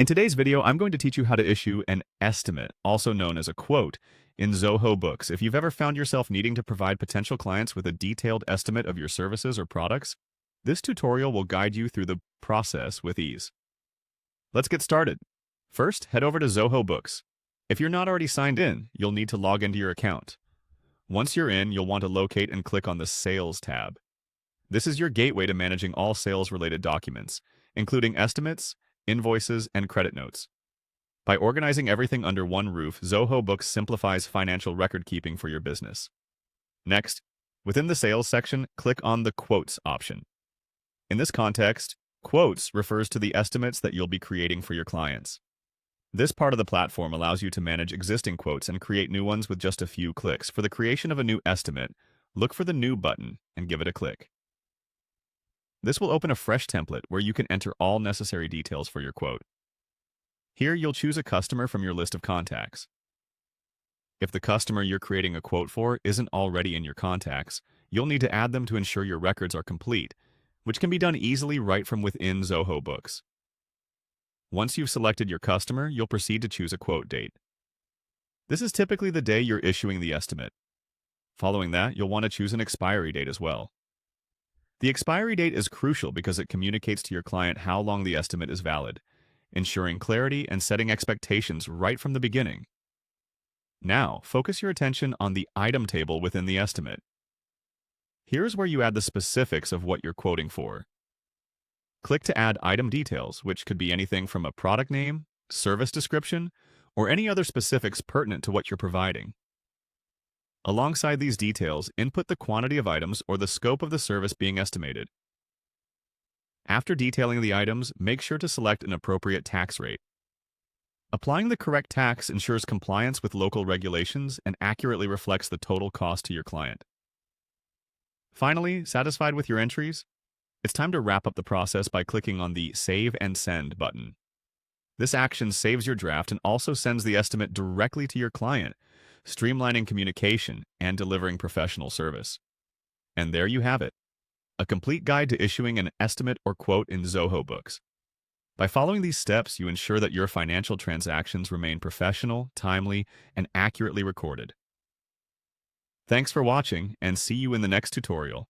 In today's video, I'm going to teach you how to issue an estimate, also known as a quote, in Zoho Books. If you've ever found yourself needing to provide potential clients with a detailed estimate of your services or products, this tutorial will guide you through the process with ease. Let's get started. First, head over to Zoho Books. If you're not already signed in, you'll need to log into your account. Once you're in, you'll want to locate and click on the Sales tab. This is your gateway to managing all sales-related documents, including estimates, invoices, and credit notes. By organizing everything under one roof, Zoho Books simplifies financial record-keeping for your business. Next, within the Sales section, click on the Quotes option. In this context, quotes refers to the estimates that you'll be creating for your clients. This part of the platform allows you to manage existing quotes and create new ones with just a few clicks. For the creation of a new estimate, look for the New button and give it a click. This will open a fresh template where you can enter all necessary details for your quote. Here, you'll choose a customer from your list of contacts. If the customer you're creating a quote for isn't already in your contacts, you'll need to add them to ensure your records are complete, which can be done easily right from within Zoho Books. Once you've selected your customer, you'll proceed to choose a quote date. This is typically the day you're issuing the estimate. Following that, you'll want to choose an expiry date as well. The expiry date is crucial because it communicates to your client how long the estimate is valid, ensuring clarity and setting expectations right from the beginning. Now, focus your attention on the item table within the estimate. Here's where you add the specifics of what you're quoting for. Click to add item details, which could be anything from a product name, service description, or any other specifics pertinent to what you're providing. Alongside these details, input the quantity of items or the scope of the service being estimated. After detailing the items, make sure to select an appropriate tax rate. Applying the correct tax ensures compliance with local regulations and accurately reflects the total cost to your client. Finally, satisfied with your entries? It's time to wrap up the process by clicking on the Save and Send button. This action saves your draft and also sends the estimate directly to your client, streamlining communication and delivering professional service. And there you have it, a complete guide to issuing an estimate or quote in Zoho Books. By following these steps, you ensure that your financial transactions remain professional, timely, and accurately recorded. Thanks for watching, and see you in the next tutorial.